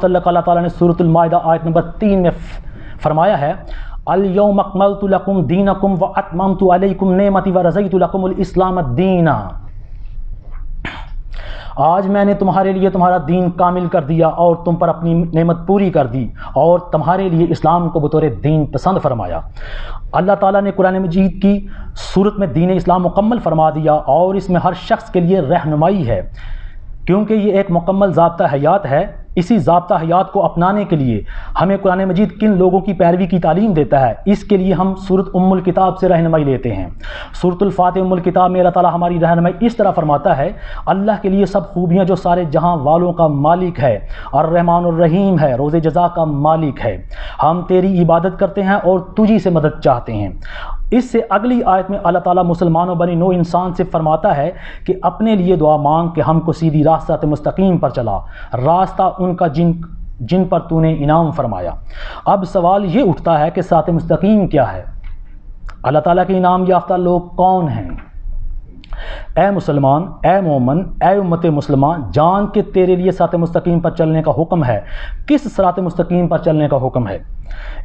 متعلق اللہ تعالیٰ نے سورۃ المائدہ آیت نمبر 3 میں فرمایا ہے الیوم اکملت لکم دینکم واتممت علیکم نعمتی ورضیت لکم الاسلام دینا، آج میں نے تمہارے لیے تمہارا دین کامل کر دیا اور تم پر اپنی نعمت پوری کر دی اور تمہارے لیے اسلام کو بطور دین پسند فرمایا۔ اللہ تعالیٰ نے قرآن مجید کی صورت میں دین اسلام مکمل فرما دیا اور اس میں ہر شخص کے لیے رہنمائی ہے، کیونکہ یہ ایک مکمل ضابطہ حیات ہے۔ اسی ضابطہ حیات کو اپنانے کے لیے ہمیں قرآن مجید کن لوگوں کی پیروی کی تعلیم دیتا ہے، اس کے لیے ہم سورۃ ام الکتاب سے رہنمائی لیتے ہیں۔ سورۃ الفاتح ام الکتاب میں اللہ تعالیٰ ہماری رہنمائی اس طرح فرماتا ہے اللہ کے لیے سب خوبیاں جو سارے جہاں والوں کا مالک ہے، الرحمن الرحیم ہے، روز جزا کا مالک ہے، ہم تیری عبادت کرتے ہیں اور تجھی سے مدد چاہتے ہیں۔ اس سے اگلی آیت میں اللہ تعالیٰ مسلمانوں بنی نوع انسان سے فرماتا ہے کہ اپنے لیے دعا مانگ کہ ہم کو سیدھی راستہ مستقیم پر چلا، راستہ ان کا جن پر تو نے انعام فرمایا۔ اب سوال یہ اٹھتا ہے کہ صراط مستقیم کیا ہے؟ اللہ تعالیٰ کے انعام یافتہ لوگ کون ہیں؟ اے مسلمان، اے مومن، اے امت مسلمان، جان کہ تیرے لیے صراط مستقیم پر چلنے کا حکم ہے۔ کس صراط مستقیم پر چلنے کا حکم ہے؟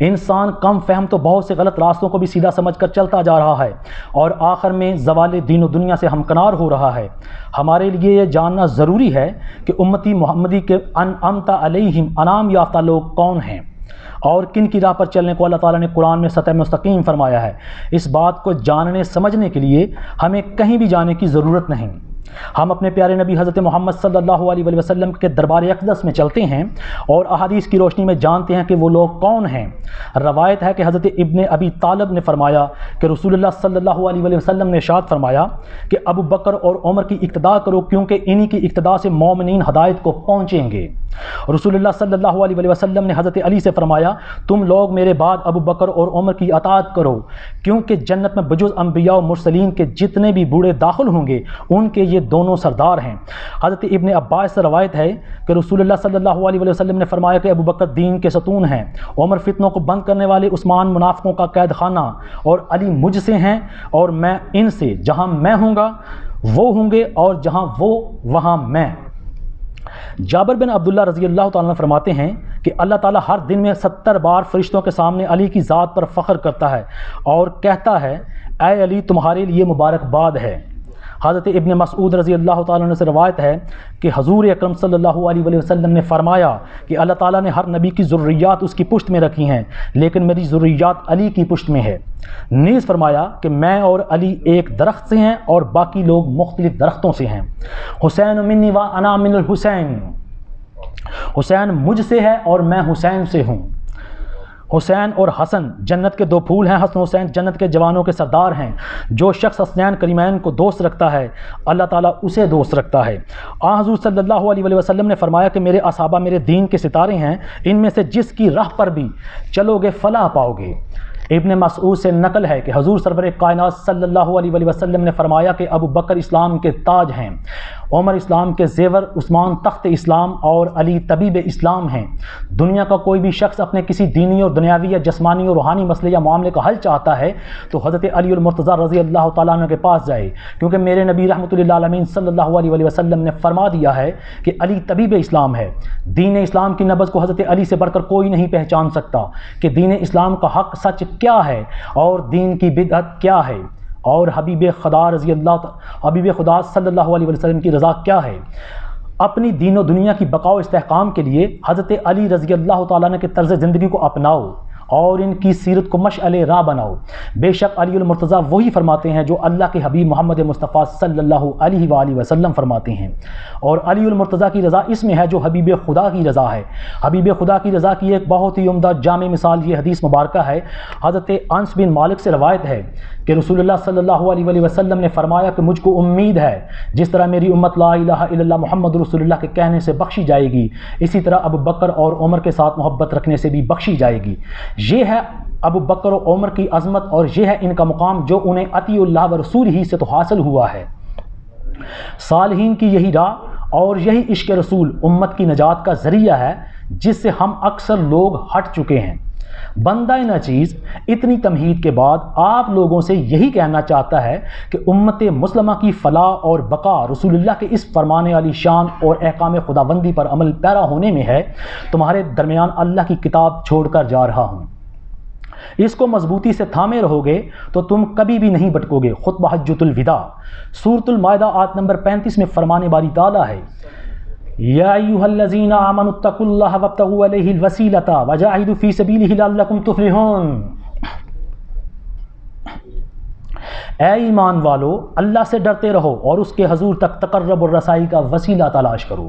انسان کم فہم تو بہت سے غلط راستوں کو بھی سیدھا سمجھ کر چلتا جا رہا ہے اور آخر میں زوال دین و دنیا سے ہمکنار ہو رہا ہے۔ ہمارے لیے یہ جاننا ضروری ہے کہ امتی محمدی کے انعمت علیہم انعام یافتہ لوگ کون ہیں اور کن کی راہ پر چلنے کو اللہ تعالیٰ نے قرآن میں سطح مستقیم فرمایا ہے۔ اس بات کو جاننے سمجھنے کے لیے ہمیں کہیں بھی جانے کی ضرورت نہیں، ہم اپنے پیارے نبی حضرت محمد صلی اللہ علیہ وسلم کے دربار اقدس میں چلتے ہیں اور احادیث کی روشنی میں جانتے ہیں کہ وہ لوگ کون ہیں۔ روایت ہے کہ حضرت ابن ابی طالب نے فرمایا کہ رسول اللہ صلی اللہ علیہ وسلم نے ارشاد فرمایا کہ ابو بکر اور عمر کی اقتداء کرو، کیونکہ انہی کی اقتداء سے مومنین ہدایت کو پہنچیں گے۔ رسول اللہ صلی اللہ علیہ وسلم نے حضرت علی سے فرمایا تم لوگ میرے بعد ابو بکر اور عمر کی اطاعت کرو، کیونکہ جنت میں بجز انبیاء و مرسلین کے جتنے بھی بوڑھے داخل ہوں گے ان کے یہ دونوں سردار ہیں۔ حضرت ابن عباس سے روایت ہے کہ رسول اللہ صلی اللہ علیہ وسلم نے فرمایا کہ ابو بکر دین کے ستون ہیں، عمر فتنوں کو بند کرنے والے، عثمان منافقوں کا قید خانہ، اور علی مجھ سے ہیں اور میں ان سے، جہاں میں ہوں گا وہ ہوں گے اور جہاں وہ وہاں میں۔ جابر بن عبداللہ رضی اللہ تعالیٰ عنہ فرماتے ہیں کہ اللہ تعالیٰ ہر دن میں 70 بار فرشتوں کے سامنے علی کی ذات پر فخر کرتا ہے اور کہتا ہے اے علی تمہارے لیے مبارکباد ہے۔ حضرت ابن مسعود رضی اللہ تعالیٰ عنہ سے روایت ہے کہ حضور اکرم صلی اللہ علیہ وسلم نے فرمایا کہ اللہ تعالیٰ نے ہر نبی کی ذریات اس کی پشت میں رکھی ہیں، لیکن میری ذریات علی کی پشت میں ہے۔ نیز فرمایا کہ میں اور علی ایک درخت سے ہیں اور باقی لوگ مختلف درختوں سے ہیں۔ حسین منی و انا من الحسین، حسین مجھ سے ہے اور میں حسین سے ہوں۔ حسین اور حسن جنت کے دو پھول ہیں، حسن حسین جنت کے جوانوں کے سردار ہیں۔ جو شخص حسنین کریمین کو دوست رکھتا ہے اللہ تعالیٰ اسے دوست رکھتا ہے۔ حضور صلی اللہ علیہ وسلم نے فرمایا کہ میرے اصحابہ میرے دین کے ستارے ہیں، ان میں سے جس کی راہ پر بھی چلو گے فلاح پاؤ گے۔ ابن مسعود سے نقل ہے کہ حضور سرور کائنات صلی اللہ علیہ وسلم نے فرمایا کہ ابو بکر اسلام کے تاج ہیں، عمر اسلام کے زیور، عثمان تخت اسلام اور علی طبیب اسلام ہیں۔ دنیا کا کوئی بھی شخص اپنے کسی دینی اور دنیاوی یا جسمانی اور روحانی مسئلے یا معاملے کا حل چاہتا ہے تو حضرت علی المرتضیٰ رضی اللہ تعالیٰ عنہ کے پاس جائے، کیونکہ میرے نبی رحمۃ اللہ علیہ صلی اللہ علیہ وسلم نے فرما دیا ہے کہ علی طبیب اسلام ہے۔ دین اسلام کی نبض کو حضرت علی سے بڑھ کر کوئی نہیں پہچان سکتا کہ دین اسلام کا حق سچ کیا ہے اور دین کی بدعت کیا ہے اور حبیب خدا صلی اللہ علیہ وسلم کی رضا کیا ہے۔ اپنی دین و دنیا کی بقا و استحکام کے لیے حضرت علی رضی اللہ تعالیٰ عنہ کے طرز زندگی کو اپناؤ اور ان کی سیرت کو مشعل راہ بناؤ۔ بے شک علی المرتضیٰ وہی فرماتے ہیں جو اللہ کے حبیب محمد مصطفیٰ صلی اللہ علیہ وآلہ وسلم فرماتے ہیں، اور علی المرتضیٰ کی رضا اس میں ہے جو حبیب خدا کی رضا ہے۔ حبیب خدا کی رضا کی ایک بہت ہی عمدہ جامع مثال یہ حدیث مبارکہ ہے۔ حضرت انس بن مالک سے روایت ہے کہ رسول اللہ صلی اللہ علیہ وسلم نے فرمایا کہ مجھ کو امید ہے جس طرح میری امت لا الہ الا اللہ محمد رسول اللہ کے کہنے سے بخشی جائے گی، اسی طرح ابو بکر اور عمر کے ساتھ محبت رکھنے سے بھی بخشی جائے گی۔ یہ ہے ابو بکر و عمر کی عظمت اور یہ ہے ان کا مقام جو انہیں اطیع اللہ و رسول ہی سے تو حاصل ہوا ہے۔ صالحین کی یہی راہ اور یہی عشق رسول امت کی نجات کا ذریعہ ہے جس سے ہم اکثر لوگ ہٹ چکے ہیں۔ بندہ ناچیز اتنی تمہید کے بعد آپ لوگوں سے یہی کہنا چاہتا ہے کہ امت مسلمہ کی فلاح اور بقا رسول اللہ کے اس فرمان علی شان اور احکام خداوندی پر عمل پیرا ہونے میں ہے۔ تمہارے درمیان اللہ کی کتاب چھوڑ کر جا رہا ہوں، اس کو مضبوطی سے تھامے رہو گے تو تم کبھی بھی نہیں بھٹکو گے۔ خطبہ حجۃ الوداع سورۃ المائدہ آیت نمبر 35 میں فرمان باری تعالیٰ ہے، یا ایھا الذین آمنوا اتقوا اللہ وابتغوا الیہ الوسیلۃ وجاہدوا فی سبیلہ لعلکم تفلحون۔ اے ایمان والو، اللہ سے ڈرتے رہو اور اس کے حضور تک تقرب اور رسائی کا وسیلہ تلاش کرو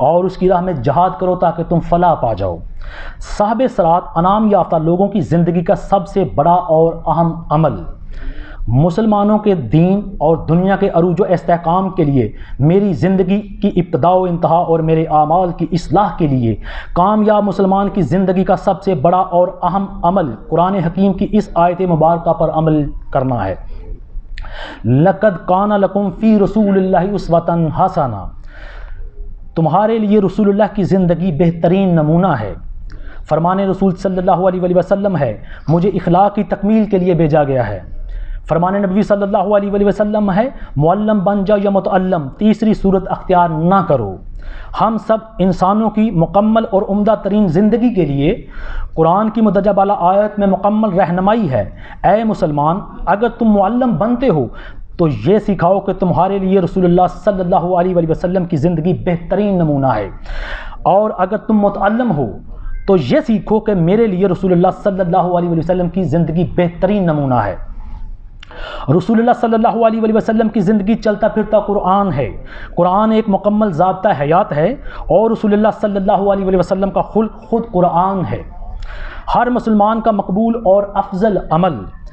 اور اس کی راہ میں جہاد کرو تاکہ تم فلاح پا جاؤ۔ صاحب صراط انعام یافتہ لوگوں کی زندگی کا سب سے بڑا اور اہم عمل مسلمانوں کے دین اور دنیا کے عروج و استحکام کے لیے، میری زندگی کی ابتدا و انتہا اور میرے اعمال کی اصلاح کے لیے کامیاب مسلمان کی زندگی کا سب سے بڑا اور اہم عمل قرآن حکیم کی اس آیت مبارکہ پر عمل کرنا ہے۔ لَقَدْ كَانَ لَكُمْ فِي رَسُولِ اللَّهِ أُسْوَةٌ حَسَنَةٌ، تمہارے لیے رسول اللہ کی زندگی بہترین نمونہ ہے۔ فرمان رسول صلی اللہ علیہ وسلم ہے، مجھے اخلاق کی تکمیل کے لیے بھیجا گیا ہے۔ فرمان نبی صلی اللہ علیہ وسلم ہے، معلم بن جاؤ یا متعلم، تیسری صورت اختیار نہ کرو۔ ہم سب انسانوں کی مکمل اور عمدہ ترین زندگی کے لیے قرآن کی مندرجہ بالا آیت میں مکمل رہنمائی ہے۔ اے مسلمان، اگر تم معلم بنتے ہو تو یہ سکھاؤ کہ تمہارے لیے رسول اللہ صلی اللہ علیہ وسلم کی زندگی بہترین نمونہ ہے، اور اگر تم متعلم ہو تو یہ سیکھو کہ میرے لیے رسول اللہ صلی اللہ علیہ وسلم کی زندگی بہترین نمونہ ہے۔ رسول اللہ صلی اللہ علیہ وسلم کی زندگی چلتا پھرتا قرآن ہے۔ قرآن ایک مکمل ضابطہ حیات ہے اور رسول اللہ صلی اللہ علیہ وسلم کا خلق خود قرآن ہے۔ ہر مسلمان کا مقبول اور افضل عمل